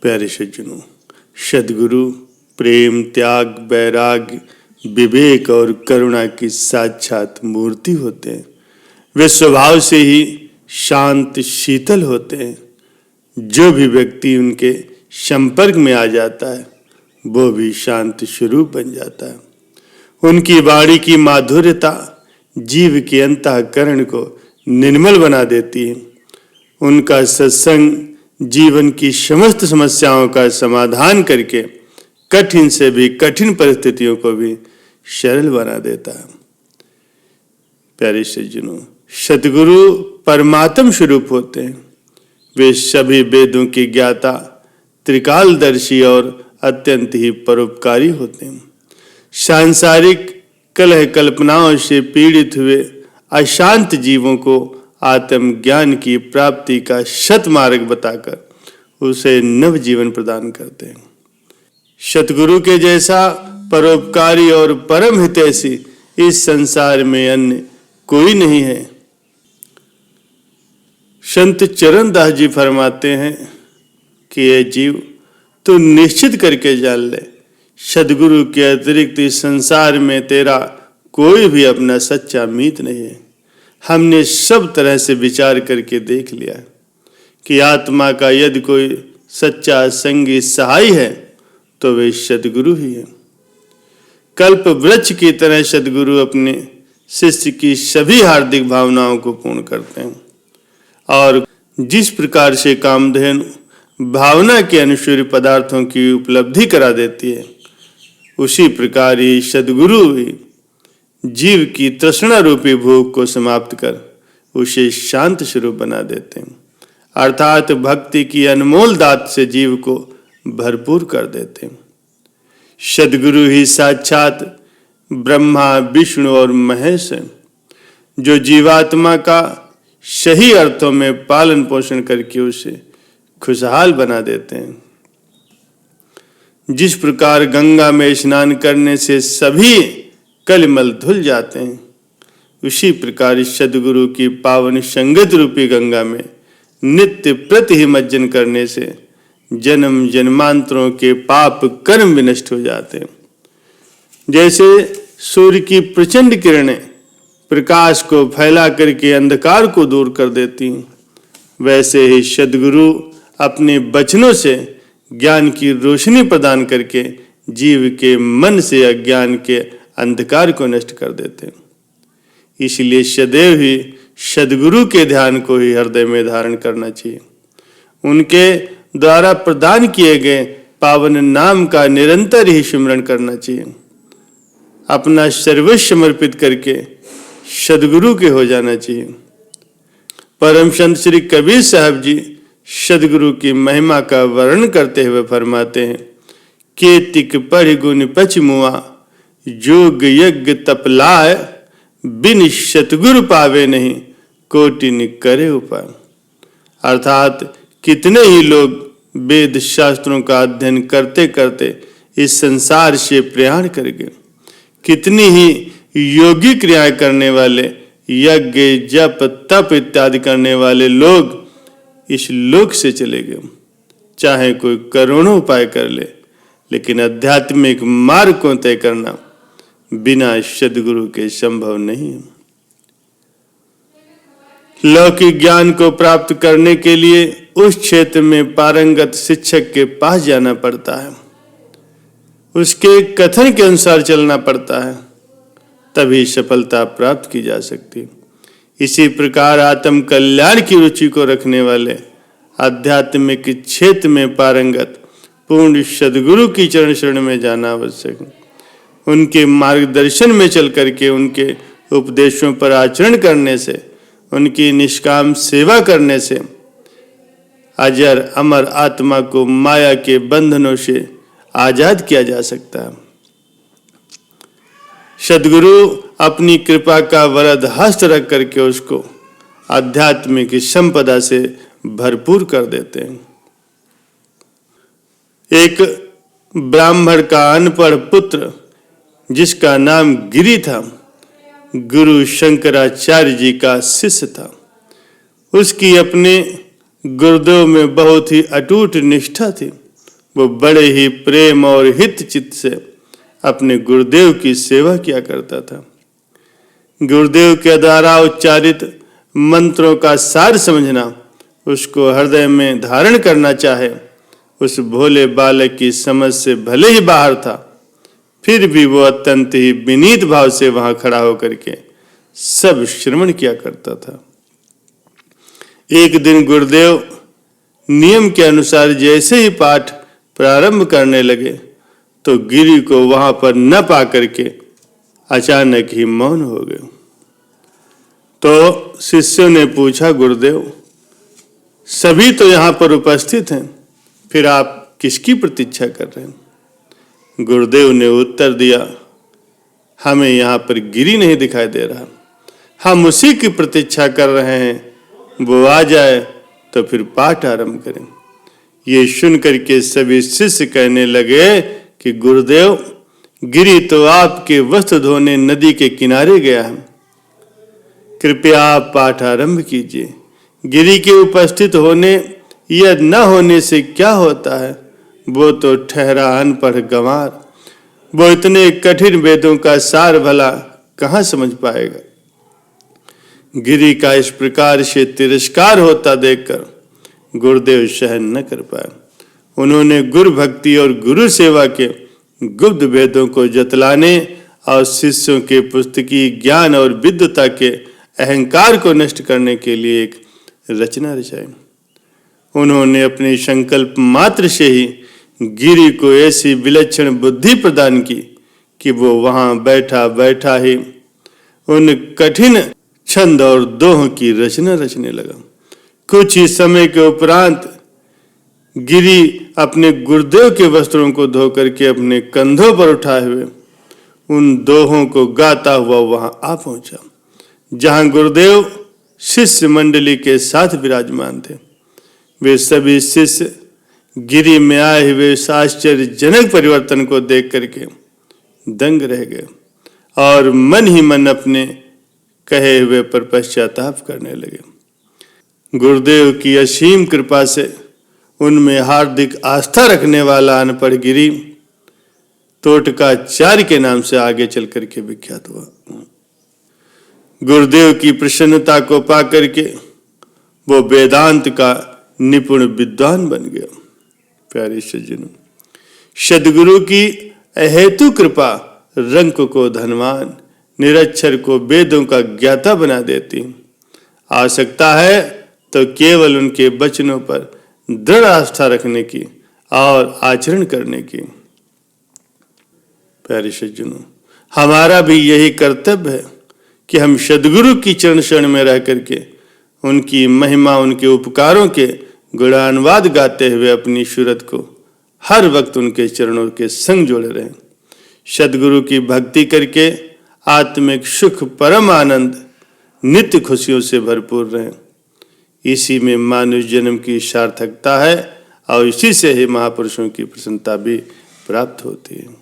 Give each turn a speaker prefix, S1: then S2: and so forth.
S1: प्यारे सज्जनों, सद्गुरु प्रेम, त्याग, वैराग्य, विवेक और करुणा की साक्षात मूर्ति होते हैं। वे स्वभाव से ही शांत शीतल होते हैं। जो भी व्यक्ति उनके संपर्क में आ जाता है वो भी शांत स्वरूप बन जाता है। उनकी वाणी की माधुर्यता जीव के अंतःकरण को निर्मल बना देती है। उनका सत्संग जीवन की समस्त समस्याओं का समाधान करके कठिन से भी कठिन परिस्थितियों को भी सरल बना देता है। प्यारे सज्जनों, सद्गुरु परमात्म स्वरूप होते हैं। वे सभी वेदों की ज्ञाता, त्रिकालदर्शी और अत्यंत ही परोपकारी होते हैं। सांसारिक कलह कल्पनाओं से पीड़ित हुए अशांत जीवों को आत्मज्ञान की प्राप्ति का सत मार्ग बताकर उसे नव जीवन प्रदान करते हैं। सतगुरु के जैसा परोपकारी और परम हितैषी इस संसार में अन्य कोई नहीं है। संत चरणदास जी फरमाते हैं कि ये जीव तू निश्चित करके जान ले, सद्गुरु के अतिरिक्त इस संसार में तेरा कोई भी अपना सच्चा मीत नहीं है। हमने सब तरह से विचार करके देख लिया कि आत्मा का यदि कोई सच्चा संगी सहाय है तो वे सद्गुरु ही है। कल्प वृक्ष की तरह सद्गुरु अपने शिष्य की सभी हार्दिक भावनाओं को पूर्ण करते हैं और जिस प्रकार से कामधेनु भावना के अनुसार पदार्थों की उपलब्धि करा देती है, उसी प्रकार ही सद्गुरु भी जीव की तृष्णा रूपी भूख को समाप्त कर उसे शांत स्वरूप बना देते हैं, अर्थात भक्ति की अनमोल दात से जीव को भरपूर कर देते हैं। सद्गुरु ही साक्षात ब्रह्मा, विष्णु और महेश हैं, जो जीवात्मा का सही अर्थों में पालन पोषण करके उसे खुशहाल बना देते हैं। जिस प्रकार गंगा में स्नान करने से सभी कलमल धुल जाते हैं, उसी प्रकार सद्गुरु की पावन संगत रूपी गंगा में नित्य प्रतिमज्जन करने से जन्म जन्मांतरों के पाप कर्म विनष्ट हो जाते हैं। जैसे सूर्य की प्रचंड किरणें प्रकाश को फैला करके अंधकार को दूर कर देती हैं, वैसे ही सद्गुरु अपने वचनों से ज्ञान की रोशनी प्रदान करके जीव के मन से अज्ञान के अंधकार को नष्ट कर देते हैं। इसलिए सदैव ही सद्गुरु के ध्यान को ही हृदय में धारण करना चाहिए। उनके द्वारा प्रदान किए गए पावन नाम का निरंतर ही स्मरण करना चाहिए। अपना सर्वस्व समर्पित करके सद्गुरु के हो जाना चाहिए। परम संत श्री कबीर साहब जी सद्गुरु की महिमा का वर्णन करते हुए फरमाते हैं, केतिक पढ़ गुण पचमुआ, जोग यज्ञ तपलाय, बिन सतगुरु पावे नहीं, कोटिन करे उपाय। अर्थात कितने ही लोग वेद शास्त्रों का अध्ययन करते करते इस संसार से प्रयाण कर गए। कितनी ही योगी क्रियाएं करने वाले, यज्ञ जप तप इत्यादि करने वाले लोग इस लोक से चले गए। चाहे कोई करोड़ों उपाय कर ले, लेकिन आध्यात्मिक मार्ग को तय करना बिना सद्गुरु के संभव नहीं है। लौकिक ज्ञान को प्राप्त करने के लिए उस क्षेत्र में पारंगत शिक्षक के पास जाना पड़ता है, उसके कथन के अनुसार चलना पड़ता है, तभी सफलता प्राप्त की जा सकती। इसी प्रकार आत्म कल्याण की रुचि को रखने वाले आध्यात्मिक क्षेत्र में पारंगत पूर्ण सद्गुरु की चरण शरण में जाना आवश्यक है। उनके मार्गदर्शन में चल करके उनके उपदेशों पर आचरण करने से, उनकी निष्काम सेवा करने से अजर अमर आत्मा को माया के बंधनों से आजाद किया जा सकता है। सद्गुरु अपनी कृपा का वरद हस्त रख करके उसको आध्यात्मिक संपदा से भरपूर कर देते हैं। एक ब्राह्मण का अनपढ़ पुत्र जिसका नाम गिरि था, गुरु शंकराचार्य जी का शिष्य था। उसकी अपने गुरुदेव में बहुत ही अटूट निष्ठा थी। वो बड़े ही प्रेम और हित चित्त से अपने गुरुदेव की सेवा किया करता था। गुरुदेव के द्वारा उच्चारित मंत्रों का सार समझना, उसको हृदय में धारण करना चाहे, उस भोले बालक की समझ से भले ही बाहर था, फिर भी वो अत्यंत ही विनीत भाव से वहां खड़ा होकर के सब श्रवण किया करता था। एक दिन गुरुदेव नियम के अनुसार जैसे ही पाठ प्रारंभ करने लगे तो गिरी को वहां पर न पा करके अचानक ही मौन हो गए। तो शिष्यों ने पूछा, गुरुदेव सभी तो यहाँ पर उपस्थित हैं, फिर आप किसकी प्रतीक्षा कर रहे हैं? गुरुदेव ने उत्तर दिया, हमें यहाँ पर गिरी नहीं दिखाई दे रहा, हम उसी की प्रतीक्षा कर रहे हैं, वो आ जाए तो फिर पाठ आरंभ करें। ये सुन करके सभी शिष्य कहने लगे कि गुरुदेव गिरी तो आपके वस्त्र धोने नदी के किनारे गया है, कृपया आप पाठ आरंभ कीजिए। गिरी के उपस्थित होने या न होने से क्या होता है, वो तो ठहरा अनपढ़ गंवार, वो इतने कठिन वेदों का सार भला कहाँ समझ पाएगा। गिरी का इस प्रकार से तिरस्कार होता देखकर गुरुदेव सहन न कर पाए। उन्होंने गुरु भक्ति और गुरु सेवा के गुप्त वेदों को जतलाने और शिष्यों के पुस्तकी ज्ञान और विद्वता के अहंकार को नष्ट करने के लिए एक रचना रचाई। उन्होंने अपने संकल्प मात्र से ही गिरी को ऐसी विलक्षण बुद्धि प्रदान की कि वो वहां बैठा बैठा ही उन कठिन छंद और दोह की रचना रचने लगा। कुछ ही समय के उपरांत गिरी अपने गुरुदेव के वस्त्रों को धो करके अपने कंधों पर उठाए हुए उन दोहों को गाता हुआ वहां आ पहुंचा, जहां गुरुदेव शिष्य मंडली के साथ विराजमान थे। वे सभी शिष्य गिरी में आए हुए आश्चर्यजनक परिवर्तन को देख करके दंग रह गए और मन ही मन अपने कहे हुए पर पश्चाताप करने लगे। गुरुदेव की असीम कृपा से उनमें हार्दिक आस्था रखने वाला अनपढ़ गिरी तोटकाचार्य के नाम से आगे चल करके विख्यात हुआ। गुरुदेव की प्रसन्नता को पा करके वो वेदांत का निपुण विद्वान बन गया। प्यारे सज्जनों, सद्गुरु की अहेतु कृपा रंक को धनवान, निरक्षर को वेदों का ज्ञाता बना देती। आवश्यकता है तो केवल उनके वचनों पर दृढ़ आस्था रखने की और आचरण करने की। प्यारे सज्जनों, हमारा भी यही कर्तव्य है कि हम सद्गुरु की चरण शरण में रह करके उनकी महिमा, उनके उपकारों के गुणानुवाद गाते हुए अपनी सूरत को हर वक्त उनके चरणों के संग जोड़े रहें। सद्गुरु की भक्ति करके आत्मिक सुख, परम आनंद, नित्य खुशियों से भरपूर रहें। इसी में मानव जन्म की सार्थकता है और इसी से ही महापुरुषों की प्रसन्नता भी प्राप्त होती है।